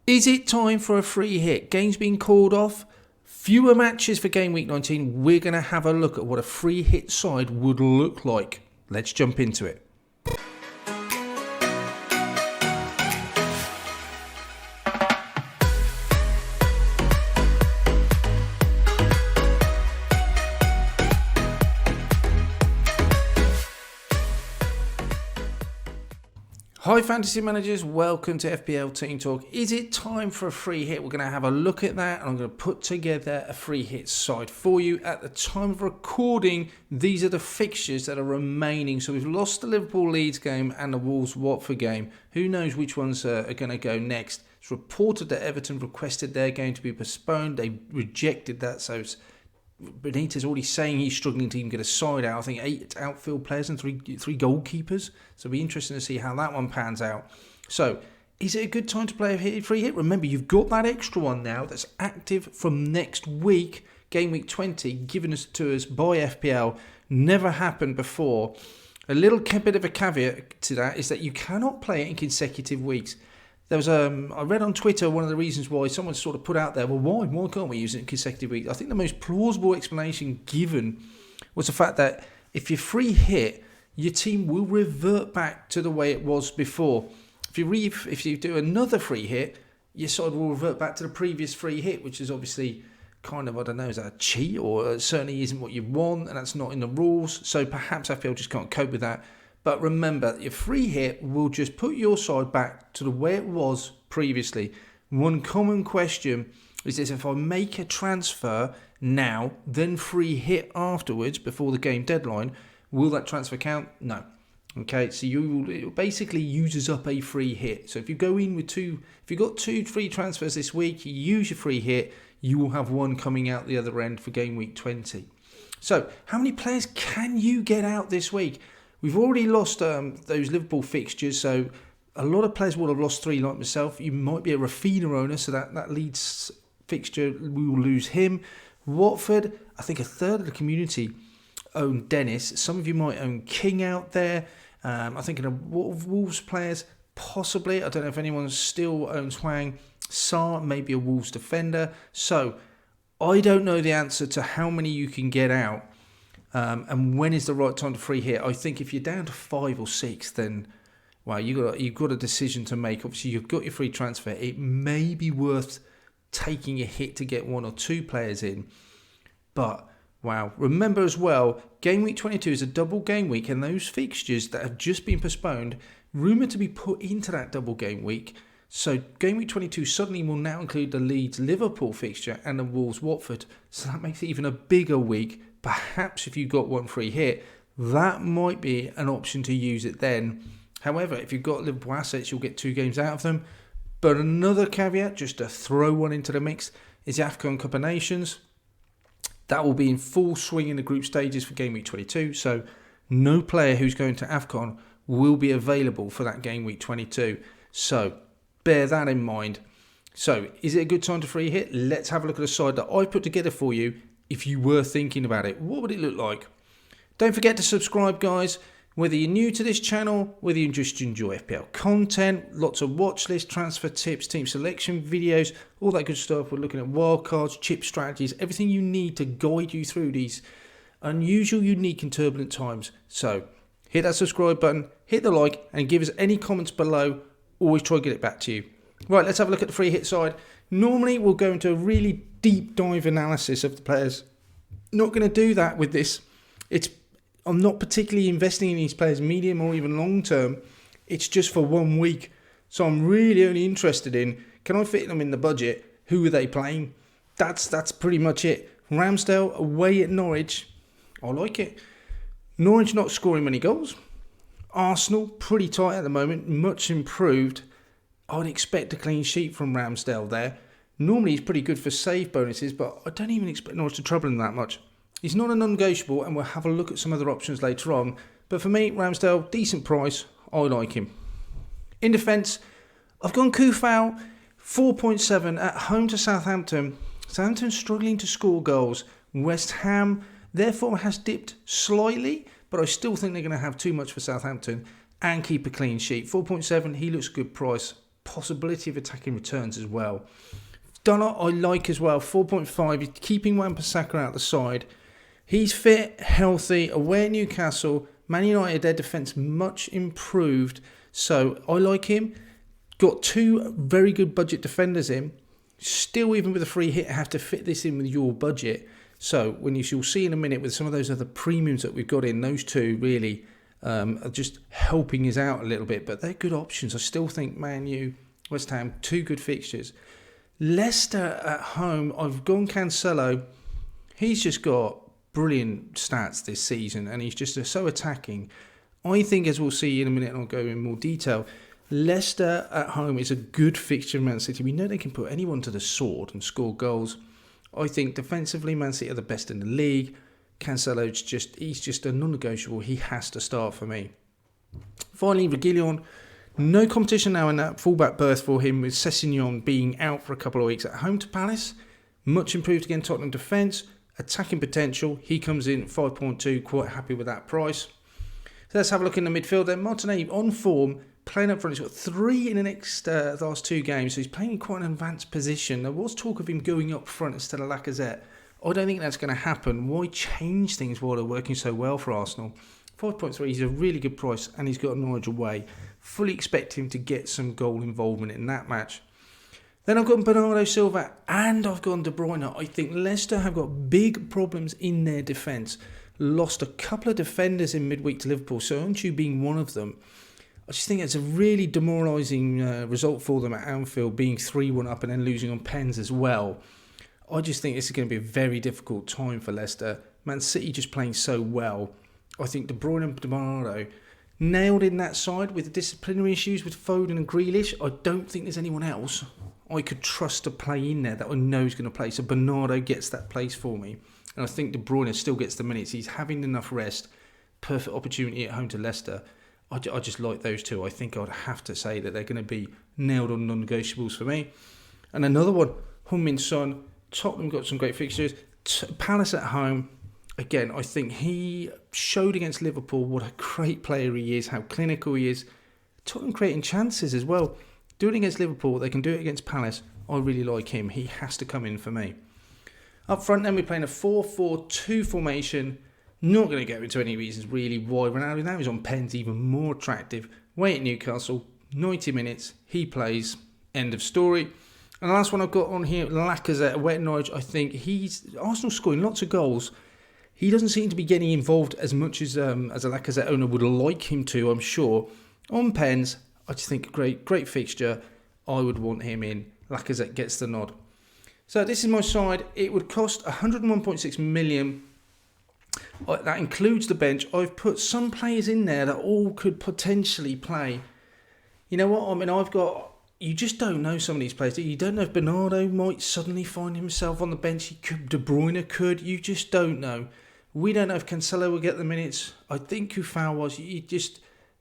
Is it time for a free hit? Games being called off? Fewer matches for game week 19. We're going to have a look at what a free hit side would look like. Let's jump into it. Hi Fantasy Managers, welcome to FPL Team Talk. Is it time for a free hit? We're going to have a look at that and I'm going to put together a free hit side for you. At the time of recording, these are the fixtures that are remaining. So we've lost the Liverpool-Leeds game and the Wolves-Watford game. Who knows which ones are going to go next? It's reported that Everton requested their game to be postponed. They rejected that, so Benitez already saying he's struggling to even get a side out. I think 8 outfield players and three goalkeepers. So it'll be interesting to see how that one pans out. So, is it a good time to play a free hit? Remember, you've got that extra one now that's active from next week, game week 20, given to us by FPL. Never happened before. A little bit of a caveat to that is that you cannot play it in consecutive weeks. There was I read on Twitter one of the reasons why someone sort of put out there, well, why can't we use it in consecutive weeks? I think the most plausible explanation given was the fact that if you free hit, your team will revert back to the way it was before. If you do another free hit, your side will revert back to the previous free hit, which is obviously kind of, I don't know, is that a cheat or it certainly isn't what you want and that's not in the rules. So perhaps FPL just can't cope with that. But remember, your free hit will just put your side back to the way it was previously. One common question is this: if I make a transfer now, then free hit afterwards before the game deadline, will that transfer count? No. Okay, so it basically uses up a free hit. So if you go in with if you've got 2 free transfers this week, you use your free hit, you will have one coming out the other end for game week 20. So how many players can you get out this week? We've already lost those Liverpool fixtures, so a lot of players will have lost 3 like myself. You might be a Rafinha owner, so that Leeds fixture, we will lose him. Watford, I think a third of the community own Dennis. Some of you might own King out there. I think in a Wolves players, possibly. I don't know if anyone still owns Hwang. Sarr, maybe a Wolves defender. So I don't know the answer to how many you can get out. And when is the right time to free hit? I think if you're down to 5 or 6, then well, you've got a decision to make. Obviously, you've got your free transfer. It may be worth taking a hit to get 1 or 2 players in. But wow, remember as well, game week 22 is a double game week, and those fixtures that have just been postponed, rumoured to be put into that double game week. So game week 22 suddenly will now include the Leeds-Liverpool fixture and the Wolves-Watford. So that makes it even a bigger week. Perhaps if you've got 1 free hit, that might be an option to use it then. However, if you've got Liverpool assets, you'll get 2 games out of them. But another caveat, just to throw one into the mix, is the AFCON Cup of Nations. That will be in full swing in the group stages for game week 22. So no player who's going to AFCON will be available for that game week 22. So bear that in mind. So is it a good time to free hit? Let's have a look at the side that I put together for you. If you were thinking about it, what would it look like? Don't forget to subscribe, guys. Whether you're new to this channel, whether you just enjoy FPL content, lots of watch list, transfer tips, team selection videos, all that good stuff. We're looking at wildcards, chip strategies, everything you need to guide you through these unusual, unique and turbulent times. So hit that subscribe button, hit the like and give us any comments below. Always try to get it back to you. Right, let's have a look at the free hit side. Normally we'll go into a really deep dive analysis of the players. Not going to do that with this. I'm not particularly investing in these players medium or even long term. It's just for 1 week. So I'm really only interested in, can I fit them in the budget? Who are they playing? That's pretty much it. Ramsdale away at Norwich. I like it. Norwich not scoring many goals. Arsenal pretty tight at the moment, much improved. I'd expect a clean sheet from Ramsdale there. Normally he's pretty good for save bonuses, but I don't even expect Norwich to trouble him that much. He's not a non-negotiable, and we'll have a look at some other options later on. But for me, Ramsdale, decent price. I like him. In defence, I've gone Kufau, 4.7 at home to Southampton. Southampton struggling to score goals. West Ham, their form has dipped slightly, but I still think they're going to have too much for Southampton and keep a clean sheet. 4.7, he looks a good price. possibility of attacking returns as well. Dunlop I like as well, 4.5. He's keeping Wan-Bissaka out the side. He's fit, healthy, away at Newcastle. Man United, their defence much improved. So I like him. Got 2 very good budget defenders in. Still, even with a free hit, have to fit this in with your budget. So when you'll see in a minute with some of those other premiums that we've got in, those 2 really are just helping us out a little bit. But they're good options. I still think Man U, West Ham, 2 good fixtures. Leicester at home, I've gone Cancelo. He's just got brilliant stats this season and he's just so attacking. I think, as we'll see in a minute and I'll go in more detail, Leicester at home is a good fixture of Man City. We know they can put anyone to the sword and score goals. I think defensively Man City are the best in the league. Cancelo's he's just a non-negotiable. He has to start for me. Finally, Reguilón. No competition now in that fullback berth for him, with Sessegnon being out for a couple of weeks. At home to Palace, much improved again Tottenham defence, attacking potential. He comes in 5.2, quite happy with that price. So let's have a look in the midfield then. Martinelli on form, playing up front. He's got 3 in the next last 2 games, so he's playing in quite an advanced position. There was talk of him going up front instead of Lacazette. I don't think that's going to happen. Why change things while they're working so well for Arsenal? 5.3, he's a really good price and he's got Norwich away. Fully expect him to get some goal involvement in that match. Then I've got Bernardo Silva and I've gone De Bruyne. I think Leicester have got big problems in their defence. Lost a couple of defenders in midweek to Liverpool, so Unchu being one of them. I just think it's a really demoralising result for them at Anfield, being 3-1 up and then losing on pens as well. I just think this is going to be a very difficult time for Leicester. Man City just playing so well. I think De Bruyne and Bernardo nailed in that side with the disciplinary issues with Foden and Grealish. I don't think there's anyone else I could trust to play in there that I know is going to play. So Bernardo gets that place for me. And I think De Bruyne still gets the minutes. He's having enough rest. Perfect opportunity at home to Leicester. I just like those 2. I think I'd have to say that they're going to be nailed on non-negotiables for me. And another one, Heung-min Son. Tottenham got some great fixtures. Palace at home. Again, I think he showed against Liverpool what a great player he is, how clinical he is. Tottenham creating chances as well. Doing it against Liverpool, they can do it against Palace. I really like him. He has to come in for me. Up front then, we're playing a 4-4-2 formation. Not going to go into any reasons really why Ronaldo now is on pens, even more attractive. Way at Newcastle, 90 minutes, he plays, end of story. And the last one I've got on here, Lacazette, away at Norwich. I think Arsenal scoring lots of goals. He doesn't seem to be getting involved as much as a Lacazette owner would like him to, I'm sure. On pens, I just think great fixture. I would want him in. Lacazette gets the nod. So this is my side. It would cost 101.6 million. That includes the bench. I've put some players in there that all could potentially play. You know what? I mean, you just don't know some of these players. You don't know if Bernardo might suddenly find himself on the bench. De Bruyne could. You just don't know. We don't know if Cancelo will get the minutes. I think Kufau was.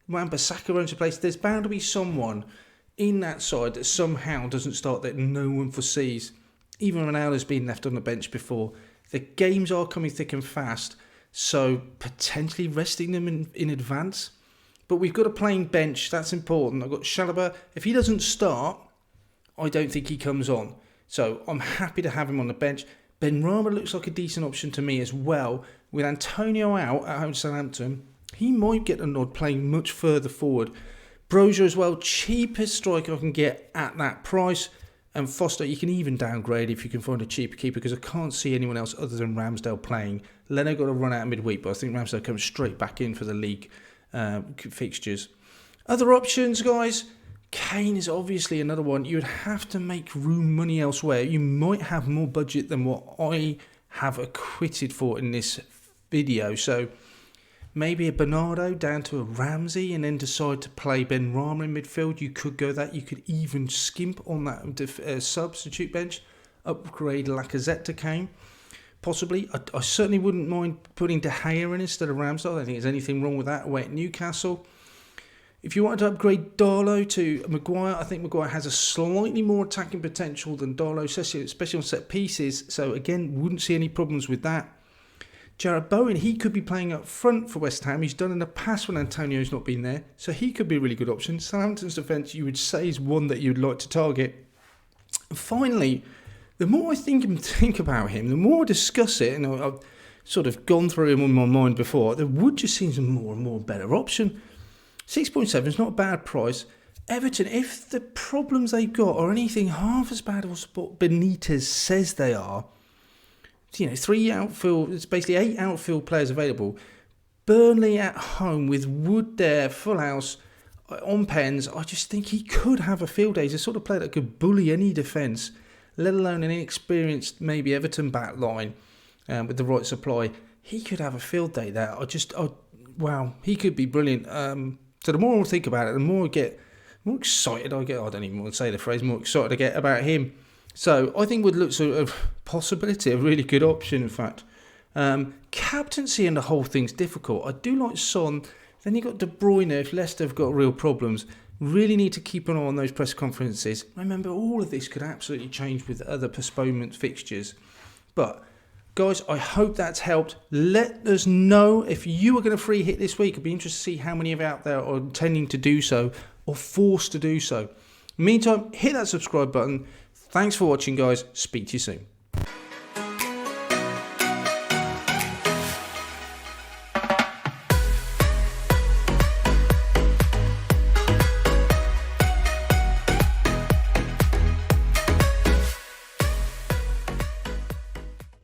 Wan-Bissaka owns a place. There's bound to be someone in that side that somehow doesn't start that no one foresees. Even Ronaldo's been left on the bench before. The games are coming thick and fast, so potentially resting them in advance. But we've got a playing bench. That's important. I've got Chalobah. If he doesn't start, I don't think he comes on. So I'm happy to have him on the bench. Benrahma looks like a decent option to me as well. With Antonio out at home to Southampton, he might get a nod playing much further forward. Brozier as well, cheapest striker I can get at that price. And Foster, you can even downgrade if you can find a cheaper keeper, because I can't see anyone else other than Ramsdale playing. Leno got a run out midweek, but I think Ramsdale comes straight back in for the league fixtures. Other options, guys. Kane is obviously another one. You would have to make room money elsewhere. You might have more budget than what I have acquitted for in this video. So maybe a Bernardo down to a Ramsey and then decide to play Benrahma in midfield. You could go that. You could even skimp on that substitute bench. Upgrade Lacazette to Kane. Possibly. I certainly wouldn't mind putting De Gea in instead of Ramsdale. I don't think there's anything wrong with that away at Newcastle. If you wanted to upgrade Darlow to Maguire, I think Maguire has a slightly more attacking potential than Darlow, especially on set pieces. So again, wouldn't see any problems with that. Jarrod Bowen, he could be playing up front for West Ham. He's done in the past when Antonio's not been there, so he could be a really good option. Southampton's defence, you would say, is one that you'd like to target. And finally, the more I think about him, the more I discuss it, and I've sort of gone through him in my mind before, there would just seem a more and more better option. 6.7 is not a bad price. Everton, if the problems they've got are anything half as bad as what Benitez says they are, 3 outfield, it's basically 8 outfield players available. Burnley at home with Wood there, full house, on pens. I just think he could have a field day. He's the sort of player that could bully any defence, let alone an inexperienced, maybe Everton back line with the right supply. He could have a field day there. Wow, he could be brilliant. So the more I think about it, the more excited I get. I don't even want to say the phrase, more excited I get about him. So I think Wood looks a possibility, a really good option, in fact. Captaincy and the whole thing's difficult. I do like Son. Then you got De Bruyne if Leicester have got real problems. Really need to keep an eye on those press conferences. Remember, all of this could absolutely change with other postponement fixtures. But, guys, I hope that's helped. Let us know if you are going to free hit this week. I'd be interested to see how many of you out there are intending to do so or forced to do so. Meantime, hit that subscribe button. Thanks for watching, guys. Speak to you soon.